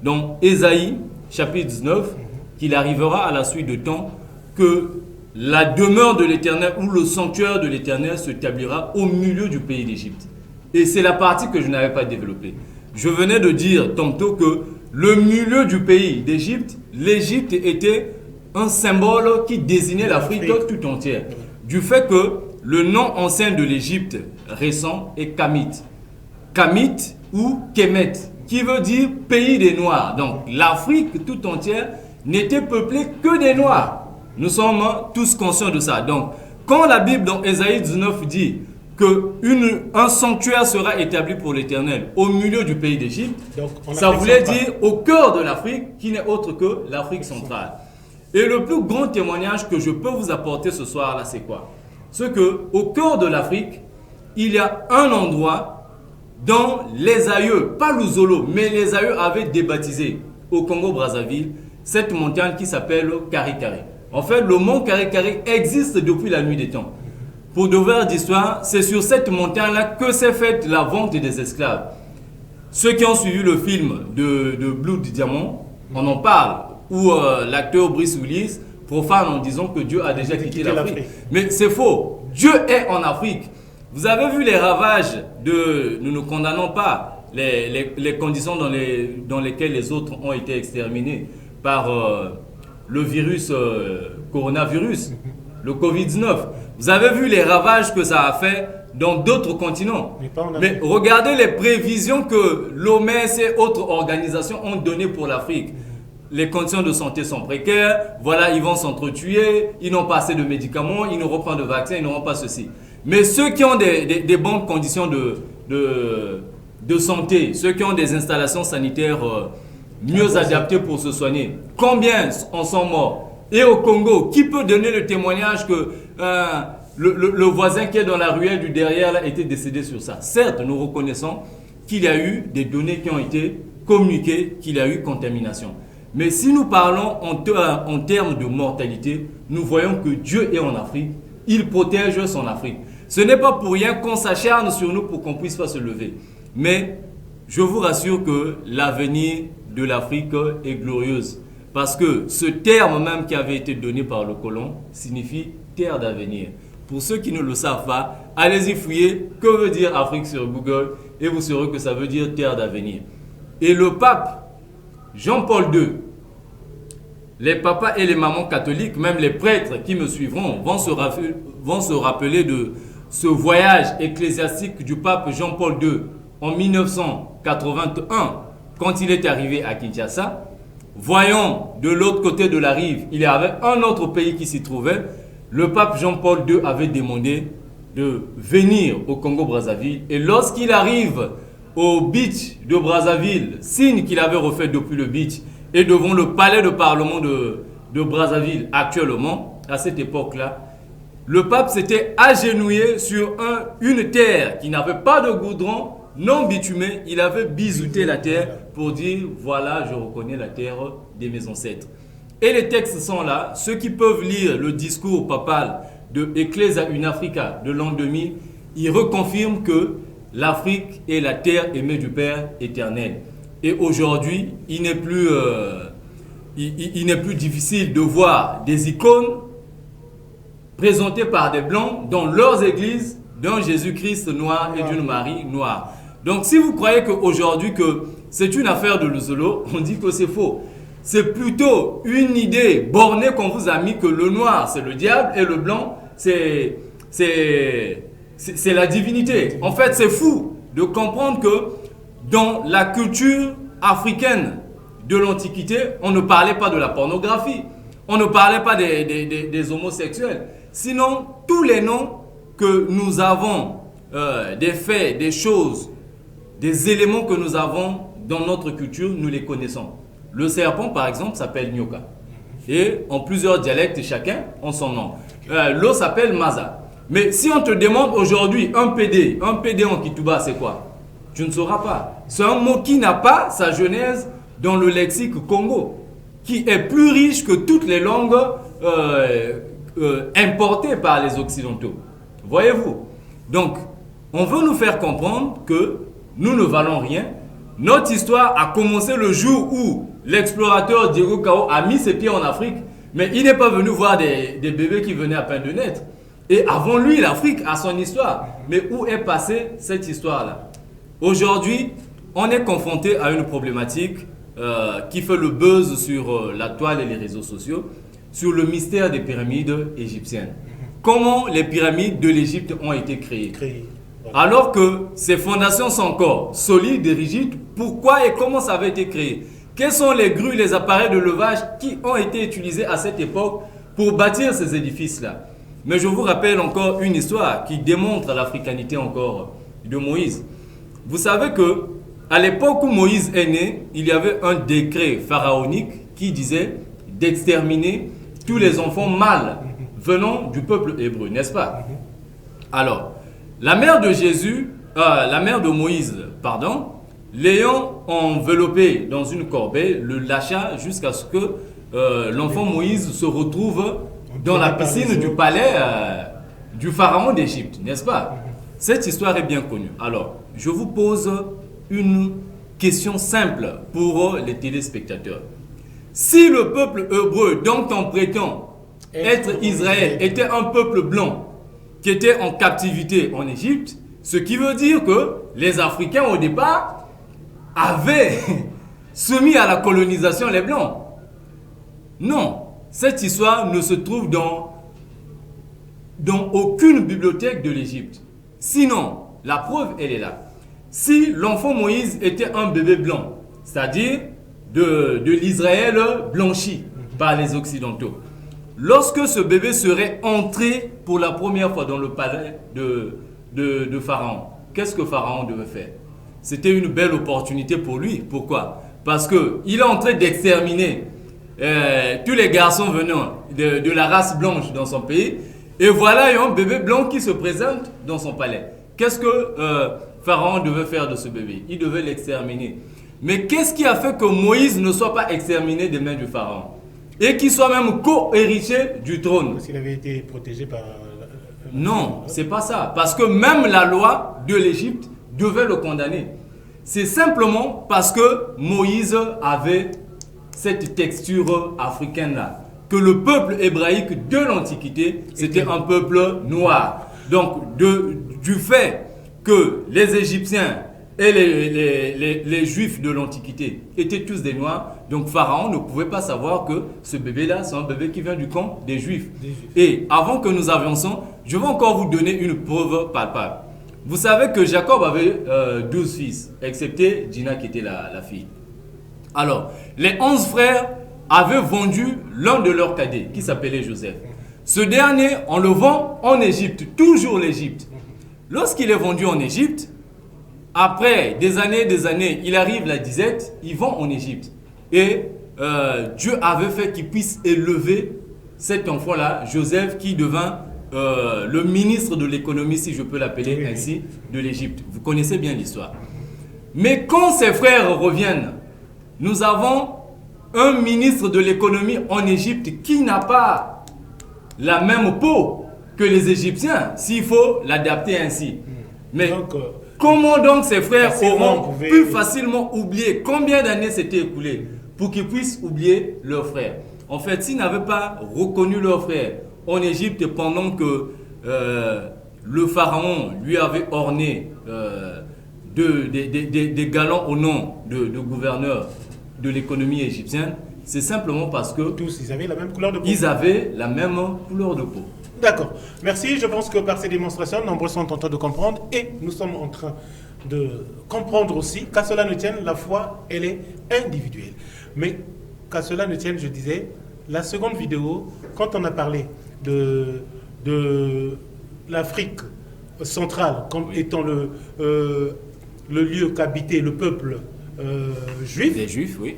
dans Ésaïe, chapitre 19, qu'il arrivera à la suite de temps que la demeure de l'Éternel ou le sanctuaire de l'Éternel s'établira au milieu du pays d'Égypte. Et c'est la partie que je n'avais pas développée. Je venais de dire tantôt que le milieu du pays d'Égypte, l'Égypte était un symbole qui désignait l'Afrique tout entière. Du fait que le nom ancien de l'Égypte récent est Kamit. Kamit ou Kemet, qui veut dire pays des Noirs. Donc l'Afrique tout entière n'était peuplée que des Noirs. Nous sommes tous conscients de ça. Donc quand la Bible dans Ésaïe 19 dit qu'un sanctuaire sera établi pour l'Éternel au milieu du pays d'Égypte, ça voulait dire au cœur de l'Afrique, qui n'est autre que l'Afrique centrale. Et le plus grand témoignage que je peux vous apporter ce soir-là, c'est quoi? C'est qu'au cœur de l'Afrique, il y a un endroit dont les aïeux, pas Luzolo, mais les aïeux avaient débaptisé au Congo-Brazzaville cette montagne qui s'appelle Karikari. En fait, le mont Karikari existe depuis la nuit des temps. Pour devoir d'histoire, c'est sur cette montagne-là que s'est faite la vente des esclaves. Ceux qui ont suivi le film de Blood Diamond, on en parle, où l'acteur Bruce Willis profane en disant que Dieu a déjà quitté l'Afrique. Mais c'est faux. Dieu est en Afrique. Vous avez vu les ravages de... Nous ne condamnons pas les conditions dans lesquelles les autres ont été exterminés par le virus coronavirus, le Covid-19. Vous avez vu les ravages que ça a fait dans d'autres continents. Mais regardez les prévisions que l'OMS et autres organisations ont données pour l'Afrique. Les conditions de santé sont précaires, voilà, ils vont s'entretuer, ils n'ont pas assez de médicaments, ils n'auront pas de vaccins, ils n'auront pas ceci. Mais ceux qui ont des bonnes conditions de santé, ceux qui ont des installations sanitaires mieux adaptées pour se soigner, combien en sont morts? Et au Congo, qui peut donner le témoignage que le voisin qui est dans la ruelle du derrière là, était décédé sur ça? Certes, nous reconnaissons qu'il y a eu des données qui ont été communiquées, qu'il y a eu contamination. Mais si nous parlons en termes de mortalité, nous voyons que Dieu est en Afrique, il protège son Afrique. Ce n'est pas pour rien qu'on s'acharne sur nous pour qu'on ne puisse pas se lever. Mais je vous rassure que l'avenir de l'Afrique est glorieuse. Parce que ce terme même qui avait été donné par le colon signifie terre d'avenir. Pour ceux qui ne le savent pas, allez-y fouiller que veut dire Afrique sur Google et vous saurez que ça veut dire terre d'avenir. Et le pape Jean-Paul II, les papas et les mamans catholiques, même les prêtres qui me suivront, vont se rappeler de ce voyage ecclésiastique du pape Jean-Paul II en 1981, quand il est arrivé à Kinshasa. Voyons de l'autre côté de la rive, il y avait un autre pays qui s'y trouvait. Le pape Jean-Paul II avait demandé de venir au Congo-Brazzaville. Et lorsqu'il arrive au beach de Brazzaville, signe qu'il avait refait depuis le beach, et devant le palais de parlement de Brazzaville actuellement, à cette époque-là, le pape s'était agenouillé sur une terre qui n'avait pas de goudron, non bitumé. Il avait bisouté la terre pour dire, voilà, je reconnais la terre de mes ancêtres. Et les textes sont là. Ceux qui peuvent lire le discours papal de Ecclesia in Africa de l'an 2000, ils reconfirment que l'Afrique est la terre aimée du Père éternel. Et aujourd'hui, il n'est plus difficile de voir des icônes présentées par des Blancs dans leurs églises d'un Jésus-Christ noir et d'une Marie noire. Donc si vous croyez qu'aujourd'hui que c'est une affaire de Luzolo, on dit que c'est faux. C'est plutôt une idée bornée qu'on vous a mis que le noir c'est le diable et le blanc c'est la divinité. En fait, c'est fou de comprendre que dans la culture africaine, de l'Antiquité, on ne parlait pas de la pornographie, on ne parlait pas des homosexuels. Sinon, tous les noms que nous avons, des faits, des choses, des éléments que nous avons dans notre culture, nous les connaissons. Le serpent, par exemple, s'appelle Nyoka. Et en plusieurs dialectes, chacun a son nom. L'eau s'appelle Maza. Mais si on te demande aujourd'hui un PD en Kituba, c'est quoi? Tu ne sauras pas. C'est un mot qui n'a pas sa genèse dans le lexique Congo, qui est plus riche que toutes les langues importées par les Occidentaux. Voyez-vous? Donc, on veut nous faire comprendre que nous ne valons rien. Notre histoire a commencé le jour où l'explorateur Diego Cao a mis ses pieds en Afrique, mais il n'est pas venu voir des bébés qui venaient à peine de naître. Et avant lui, l'Afrique a son histoire. Mais où est passée cette histoire-là? Aujourd'hui, on est confronté à une problématique qui fait le buzz sur la toile et les réseaux sociaux, sur le mystère des pyramides égyptiennes. Comment les pyramides de l'Égypte ont été créées? Alors que ces fondations sont encore solides et rigides, pourquoi et comment ça avait été créé? Quels sont les grues, les appareils de levage qui ont été utilisés à cette époque pour bâtir ces édifices-là? Mais je vous rappelle encore une histoire qui démontre l'africanité encore de Moïse. Vous savez que à l'époque où Moïse est né, il y avait un décret pharaonique qui disait d'exterminer tous les enfants mâles venant du peuple hébreu, n'est-ce pas? Alors, la mère de Moïse, l'ayant enveloppé dans une corbeille, le lâcha jusqu'à ce que l'enfant Moïse se retrouve dans la piscine du palais du pharaon d'Égypte, n'est-ce pas? Cette histoire est bien connue. Alors, je vous pose une question simple pour les téléspectateurs. Si le peuple hébreu, dont on prétend être Israël, était un peuple blanc qui était en captivité en Égypte, ce qui veut dire que les Africains au départ avaient soumis à la colonisation les Blancs. Non, cette histoire ne se trouve dans aucune bibliothèque de l'Égypte. Sinon, la preuve, elle est là. Si l'enfant Moïse était un bébé blanc, c'est-à-dire de l'Israël blanchi par les Occidentaux, lorsque ce bébé serait entré pour la première fois dans le palais de Pharaon, qu'est-ce que Pharaon devait faire? C'était une belle opportunité pour lui. Pourquoi? Parce qu'il est en train d'exterminer tous les garçons venant de la race blanche dans son pays. Et voilà, il y a un bébé blanc qui se présente dans son palais. Qu'est-ce que Pharaon devait faire de ce bébé? Il devait l'exterminer. Mais qu'est-ce qui a fait que Moïse ne soit pas exterminé des mains du Pharaon? Et qu'il soit même co-héritier du trône? Parce qu'il avait été protégé par... Non, c'est pas ça. Parce que même la loi de l'Égypte devait le condamner. C'est simplement parce que Moïse avait cette texture africaine-là. Que le peuple hébraïque de l'Antiquité, c'était un peuple noir. Donc, du fait que les Égyptiens et les Juifs de l'Antiquité étaient tous des Noirs, donc Pharaon ne pouvait pas savoir que ce bébé-là, c'est un bébé qui vient du camp des Juifs. Et avant que nous avancions, je vais encore vous donner une preuve palpable. Vous savez que Jacob avait 12 fils, excepté Dina qui était la fille. Alors, les 11 frères avaient vendu l'un de leurs cadets, qui s'appelait Joseph. Ce dernier, on le vend en Égypte, toujours l'Égypte. Lorsqu'il est vendu en Égypte, après des années, il arrive la disette, il vend en Égypte. Et Dieu avait fait qu'il puisse élever cet enfant-là, Joseph, qui devint le ministre de l'économie, si je peux l'appeler ainsi, de l'Égypte. Vous connaissez bien l'histoire. Mais quand ses frères reviennent, nous avons un ministre de l'économie en Égypte qui n'a pas la même peau que les Égyptiens, s'il faut l'adapter ainsi. Mais donc, comment donc ces frères auront pu facilement oublier combien d'années s'étaient écoulées pour qu'ils puissent oublier leurs frères? En fait, s'ils n'avaient pas reconnu leurs frères en Égypte pendant que le pharaon lui avait orné des galons au nom de gouverneur de l'économie égyptienne, c'est simplement parce que tous, ils avaient la même couleur de peau. Ils avaient la même couleur de peau. D'accord. Merci. Je pense que par ces démonstrations, nombreux sont en train de comprendre et nous sommes en train de comprendre aussi qu'à cela ne tienne, la foi, elle est individuelle. Mais qu'à cela ne tienne, je disais, la seconde vidéo, quand on a parlé de l'Afrique centrale comme étant le lieu qu'habitait le peuple juif. Des Juifs, oui.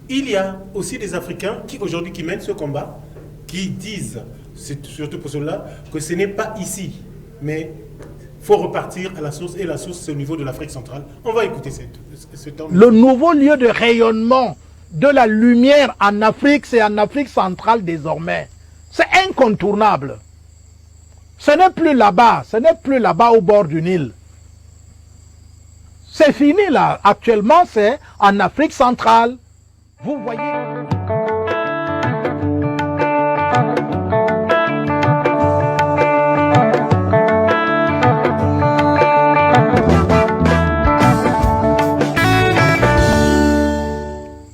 Il y a aussi des Africains qui aujourd'hui qui mènent ce combat, qui disent, c'est surtout pour cela, que ce n'est pas ici, mais il faut repartir à la source, et la source c'est au niveau de l'Afrique centrale. On va écouter ce temps. Le nouveau lieu de rayonnement de la lumière en Afrique, c'est en Afrique centrale désormais. C'est incontournable. Ce n'est plus là-bas, ce n'est plus là-bas au bord du Nil. C'est fini là. Actuellement, c'est en Afrique centrale. Vous voyez...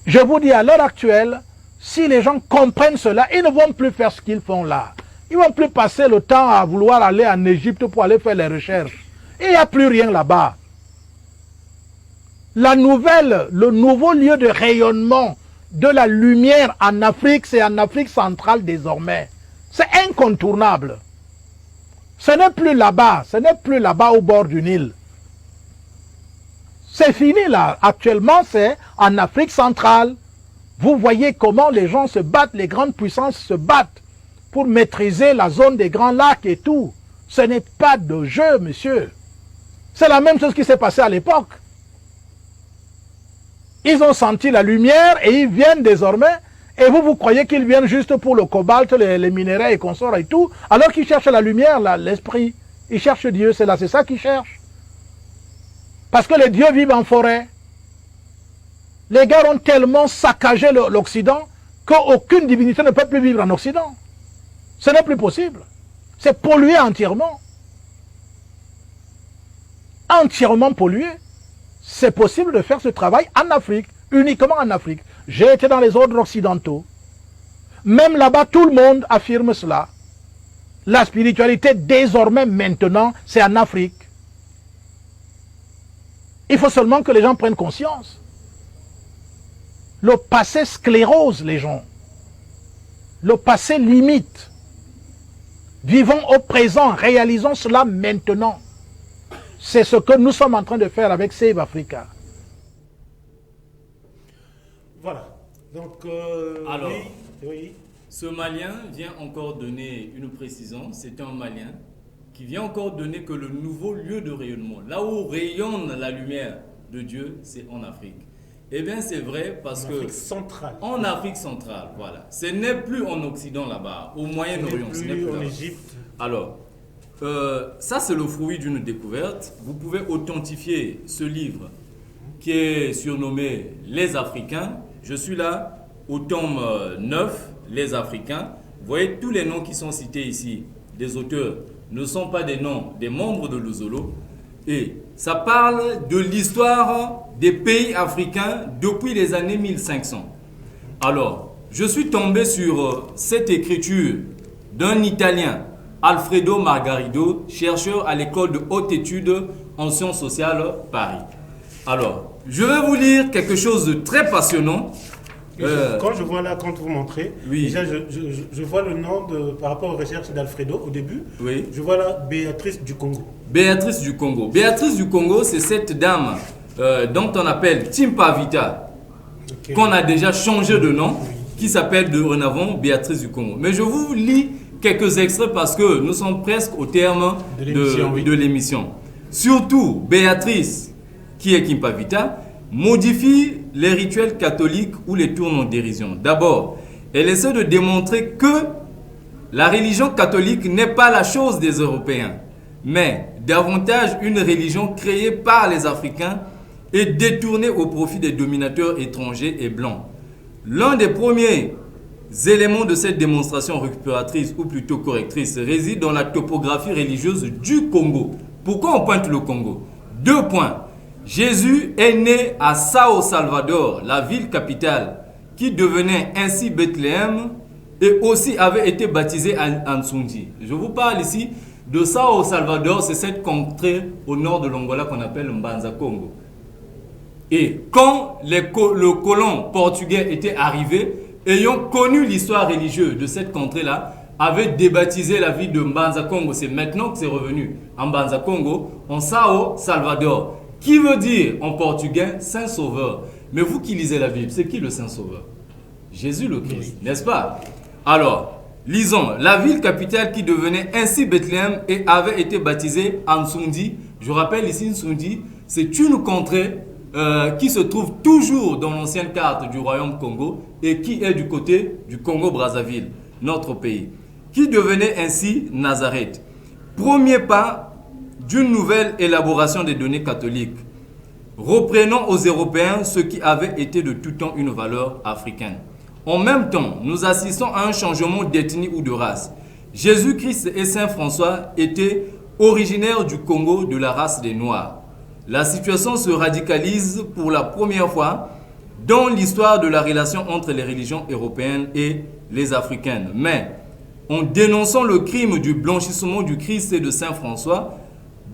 Je vous dis, à l'heure actuelle, si les gens comprennent cela, ils ne vont plus faire ce qu'ils font là. Ils ne vont plus passer le temps à vouloir aller en Égypte pour aller faire les recherches. Il n'y a plus rien là-bas. Le nouveau lieu de rayonnement de la lumière en Afrique, c'est en Afrique centrale désormais. C'est incontournable. Ce n'est plus là-bas, ce n'est plus là-bas au bord du Nil. C'est fini là. Actuellement, c'est en Afrique centrale. Vous voyez comment les gens se battent, les grandes puissances se battent pour maîtriser la zone des Grands Lacs et tout. Ce n'est pas de jeu, monsieur. C'est la même chose qui s'est passée à l'époque. Ils ont senti la lumière et ils viennent désormais. Et vous croyez qu'ils viennent juste pour le cobalt, les minéraux et consorts et tout, alors qu'ils cherchent la lumière, l'esprit. Ils cherchent Dieu, c'est ça qu'ils cherchent. Parce que les dieux vivent en forêt. Les gars ont tellement saccagé l'Occident qu'aucune divinité ne peut plus vivre en Occident. Ce n'est plus possible. C'est pollué entièrement. Entièrement pollué. C'est possible de faire ce travail en Afrique, uniquement en Afrique. J'ai été dans les ordres occidentaux. Même là-bas, tout le monde affirme cela. La spiritualité, désormais, maintenant, c'est en Afrique. Il faut seulement que les gens prennent conscience. Le passé sclérose les gens. Le passé limite. Vivons au présent, réalisons cela maintenant. C'est ce que nous sommes en train de faire avec Save Africa. Voilà. Donc, alors, oui. Ce Malien vient encore donner une précision. C'est un Malien qui vient encore donner que le nouveau lieu de rayonnement, là où rayonne la lumière de Dieu, c'est en Afrique. Eh bien, c'est vrai parce que... En Afrique centrale. En Afrique centrale, voilà. Ce n'est plus en Occident là-bas, au Moyen-Orient. Ce n'est plus en là-bas. Égypte. Alors, ça c'est le fruit d'une découverte. Vous pouvez authentifier ce livre qui est surnommé Les Africains. Je suis là au tome 9, Les Africains. Vous voyez tous les noms qui sont cités ici, des auteurs, ne sont pas des noms des membres de l'Ozolo. Et ça parle de l'histoire des pays africains depuis les années 1500. Alors, je suis tombé sur cette écriture d'un Italien, Alfredo Margarido, chercheur à l'école de haute étude en sciences sociales Paris. Alors, je vais vous lire quelque chose de très passionnant. Quand je vois là, quand vous montrez, oui. Déjà je vois le nom par rapport aux recherches d'Alfredo au début. Oui. Je vois là Béatrice du Congo. Béatrice du Congo. Béatrice du Congo, c'est cette dame dont on appelle Timpavita, okay, qu'on a déjà changé de nom, qui s'appelle dorénavant Béatrice du Congo. Mais je vous lis quelques extraits parce que nous sommes presque au terme de l'émission. Surtout, Béatrice, qui est Timpavita, modifie les rituels catholiques ou les tourne en dérision. D'abord, elle essaie de démontrer que la religion catholique n'est pas la chose des Européens, mais davantage une religion créée par les Africains et détournée au profit des dominateurs étrangers et blancs. L'un des premiers éléments de cette démonstration récupératrice, ou plutôt correctrice, réside dans la topographie religieuse du Congo. Pourquoi on pointe le Congo? 2 points. Jésus est né à Sao Salvador, la ville capitale, qui devenait ainsi Bethléem et aussi avait été baptisé à Nsundi. Je vous parle ici de Sao Salvador, c'est cette contrée au nord de l'Angola qu'on appelle Mbanza Congo. Et quand le colon portugais était arrivé, ayant connu l'histoire religieuse de cette contrée-là, avait débaptisé la ville de Mbanza Congo. C'est maintenant que c'est revenu en Mbanza Congo, en Sao Salvador, qui veut dire en portugais Saint Sauveur. Mais vous qui lisez la Bible, c'est qui le Saint Sauveur? Jésus le Christ, n'est-ce pas? Alors, lisons. La ville capitale qui devenait ainsi Bethléem et avait été baptisée Nsundi. Je rappelle ici Nsundi, c'est une contrée qui se trouve toujours dans l'ancienne carte du royaume Congo et qui est du côté du Congo-Brazzaville, notre pays, qui devenait ainsi Nazareth. Premier pas d'une nouvelle élaboration des données catholiques, reprenant aux Européens ce qui avait été de tout temps une valeur africaine. En même temps, nous assistons à un changement d'ethnie ou de race. Jésus-Christ et Saint François étaient originaires du Congo, de la race des Noirs. La situation se radicalise pour la première fois dans l'histoire de la relation entre les religions européennes et les africaines. Mais en dénonçant le crime du blanchissement du Christ et de Saint François,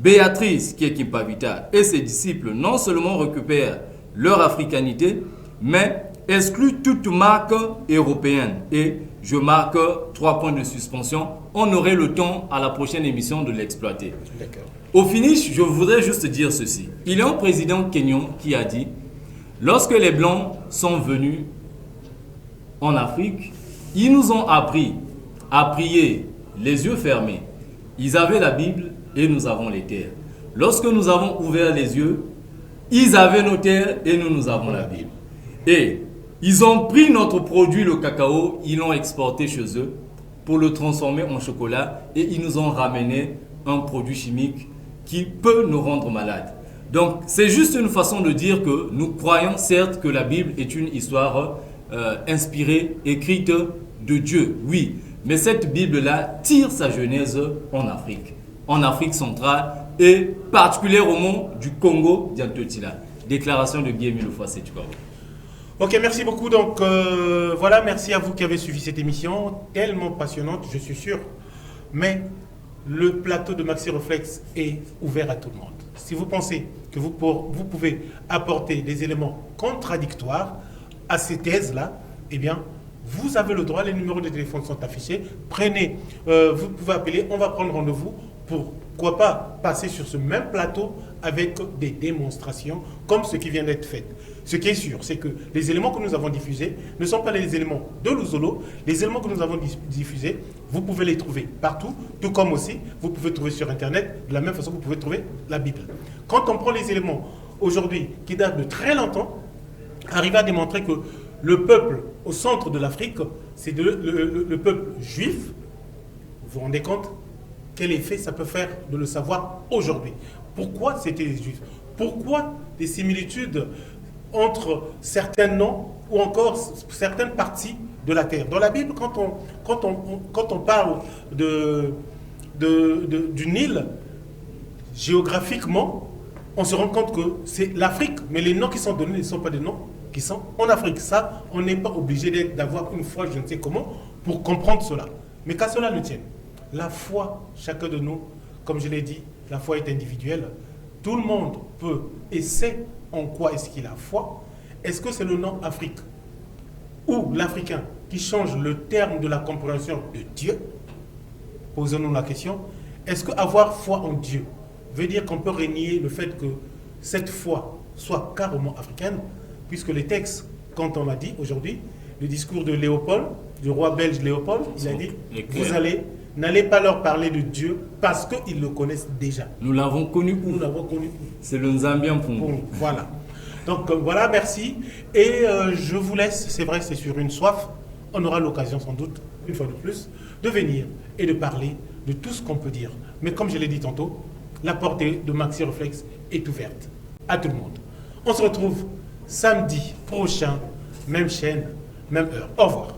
Béatrice, qui est Kimpavita, et ses disciples non seulement récupèrent leur africanité, mais excluent toute marque européenne. Et je marque 3 points de suspension. On aurait le temps à la prochaine émission de l'exploiter. D'accord. Au finish, je voudrais juste dire ceci. Il y a un président kenyan qui a dit, lorsque les Blancs sont venus en Afrique, ils nous ont appris à prier les yeux fermés. Ils avaient la Bible et nous avons les terres. Lorsque nous avons ouvert les yeux, ils avaient nos terres et nous avons la Bible. Et ils ont pris notre produit, le cacao, ils l'ont exporté chez eux pour le transformer en chocolat et ils nous ont ramené un produit chimique qui peut nous rendre malades. Donc, c'est juste une façon de dire que nous croyons certes que la Bible est une histoire inspirée, écrite de Dieu, oui. Mais cette Bible-là tire sa genèse en Afrique centrale et particulièrement du Congo d'Antotila. Déclaration de Guy-Émile Houphouët-Boigny. Ok, merci beaucoup. Donc voilà, merci à vous qui avez suivi cette émission, tellement passionnante, je suis sûr. Mais le plateau de Maxi Reflex est ouvert à tout le monde. Si vous pensez que vous pouvez apporter des éléments contradictoires à ces thèses-là, eh bien, vous avez le droit, les numéros de téléphone sont affichés. Prenez, vous pouvez appeler, on va prendre rendez-vous pour, pourquoi pas, passer sur ce même plateau avec des démonstrations comme ce qui vient d'être fait. Ce qui est sûr, c'est que les éléments que nous avons diffusés ne sont pas les éléments de Luzolo. Les éléments que nous avons diffusés, vous pouvez les trouver partout, tout comme aussi, vous pouvez trouver sur Internet, de la même façon que vous pouvez trouver la Bible. Quand on prend les éléments aujourd'hui qui datent de très longtemps, arriver à démontrer que le peuple au centre de l'Afrique, c'est le peuple juif, vous vous rendez compte quel effet ça peut faire de le savoir aujourd'hui? Pourquoi c'était les juifs? Pourquoi des similitudes entre certains noms ou encore certaines parties de la terre? Dans la Bible, quand on parle du Nil, géographiquement, on se rend compte que c'est l'Afrique, mais les noms qui sont donnés ne sont pas des noms qui sont en Afrique. Ça, on n'est pas obligé d'avoir une foi, je ne sais comment, pour comprendre cela. Mais qu'à cela ne tienne, la foi, chacun de nous, comme je l'ai dit, la foi est individuelle. Tout le monde peut et sait en quoi est-ce qu'il a foi. Est-ce que c'est le nom Afrique ou l'Africain qui change le terme de la compréhension de Dieu? Posons-nous la question. Est-ce qu'avoir foi en Dieu veut dire qu'on peut renier le fait que cette foi soit carrément africaine, puisque les textes, quand on l'a dit aujourd'hui, le discours de Léopold, du roi belge Léopold, il a dit, n'allez pas leur parler de Dieu parce qu'ils le connaissent déjà. Nous l'avons connu où? Nous l'avons connu. C'est le Nzambien pour nous. Voilà. Donc voilà, merci. Et je vous laisse, c'est vrai, c'est sur une soif. On aura l'occasion sans doute, une fois de plus, de venir et de parler de tout ce qu'on peut dire. Mais comme je l'ai dit tantôt, la porte de Maxi Reflex est ouverte à tout le monde. On se retrouve samedi prochain, même chaîne, même heure. Au revoir.